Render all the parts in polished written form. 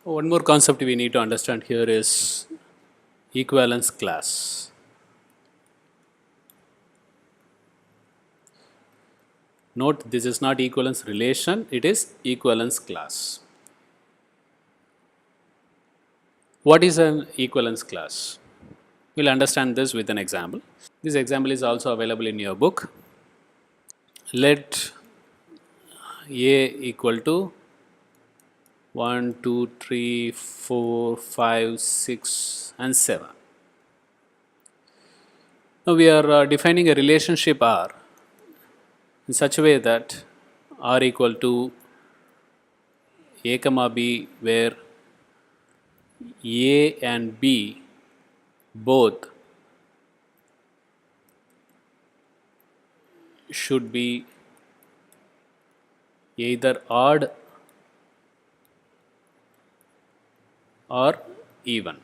One more concept we need to understand here is equivalence class. Note, this is not equivalence relation, it is equivalence class. What is an equivalence class? We'll understand this with an example. This example is also available in your book. Let A equal to 1, 2, 3, 4, 5, 6 and 7. Now we are defining a relationship R in such a way that R equal to A comma B, where A and B both should be either odd or even.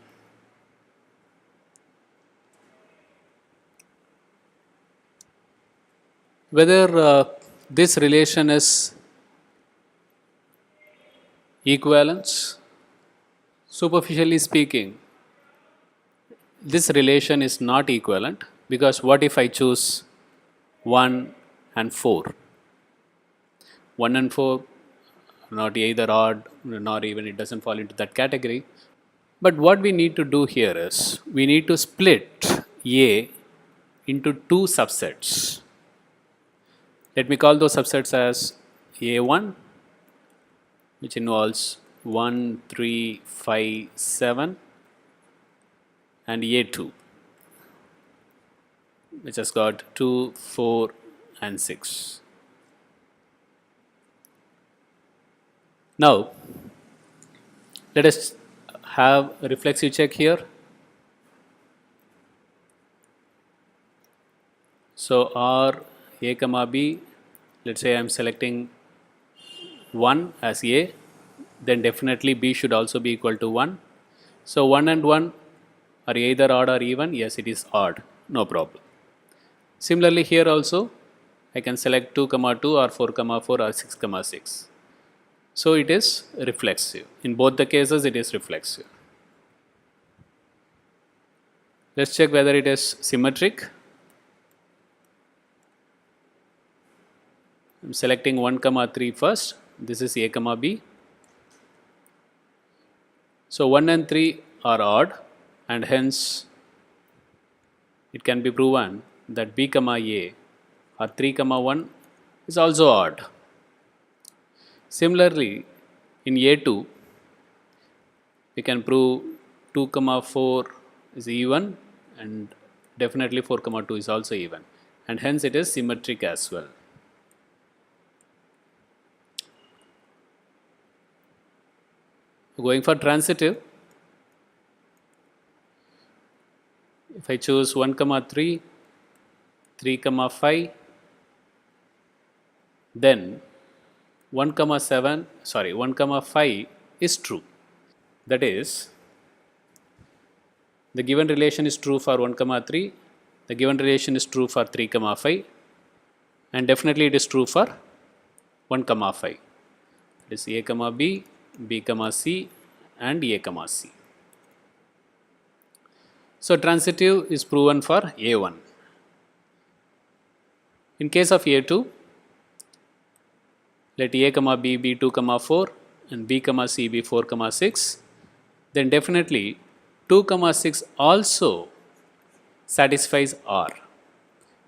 Whether this relation is equivalence, superficially speaking, this relation is not equivalent, because what if I choose 1 and 4? 1 and 4 not either odd nor even, it doesn't fall into that category. But what we need to do here is we need to split A into two subsets. Let me call those subsets as A1, which involves 1, 3, 5, 7, and A2, which has got 2, 4, and 6. Now, let us have a reflexive check here. So, R A comma B, let's say I am selecting 1 as A, then definitely B should also be equal to 1. So, 1 and 1 are either odd or even. Yes, it is odd, no problem. Similarly, here also I can select 2 comma 2 or 4 comma 4 or 6 comma 6. So, it is reflexive. In both the cases, it is reflexive. Let's check whether it is symmetric. I am selecting 1 comma 3 first. This is A comma B. So, 1 and 3 are odd, and hence it can be proven that B comma A or 3 comma 1 is also odd. Similarly, in A2, we can prove 2 comma 4 is even, and definitely 4 comma 2 is also even, and hence it is symmetric as well. Going for transitive, if I choose 1 comma 3, 3 comma 5, then 1 comma 5 is true. That is, the given relation is true for 1 comma 3, the given relation is true for 3 comma 5, and definitely it is true for 1 comma 5. It is A comma B, B comma C, and A comma C. So, transitive is proven for A1. In case of A2, let A comma B be 2 comma 4 and B comma C be 4 comma 6, then definitely 2 comma 6 also satisfies R,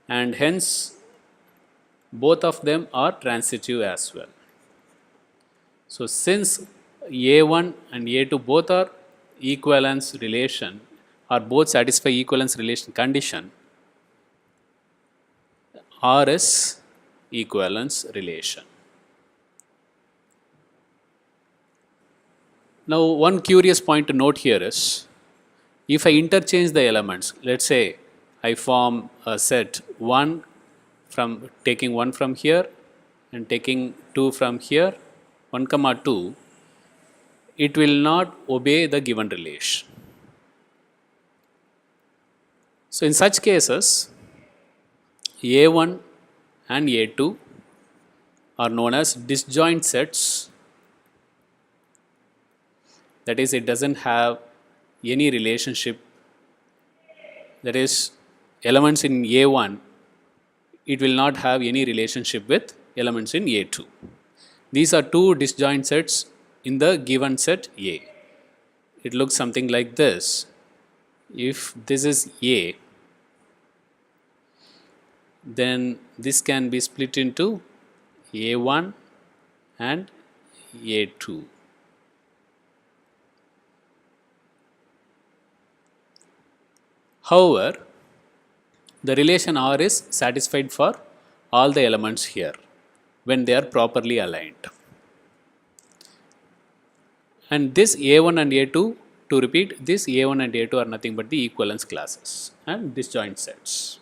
and hence both of them are transitive as well. So, since A1 and A2 both are equivalence relation, or both satisfy equivalence relation condition, R is equivalence relation. Now, one curious point to note here is, if I interchange the elements, let's say I form a set 1 from taking 1 from here and taking 2 from here, 1 comma 2, it will not obey the given relation. So, in such cases, A1 and A2 are known as disjoint sets. That is, it doesn't have any relationship. That is, elements in A1, it will not have any relationship with elements in A2. These are two disjoint sets in the given set A. It looks something like this. If this is A, then this can be split into A1 and A2. However, the relation R is satisfied for all the elements here when they are properly aligned. And this A1 and A2, to repeat, this A1 and A2 are nothing but the equivalence classes and disjoint sets.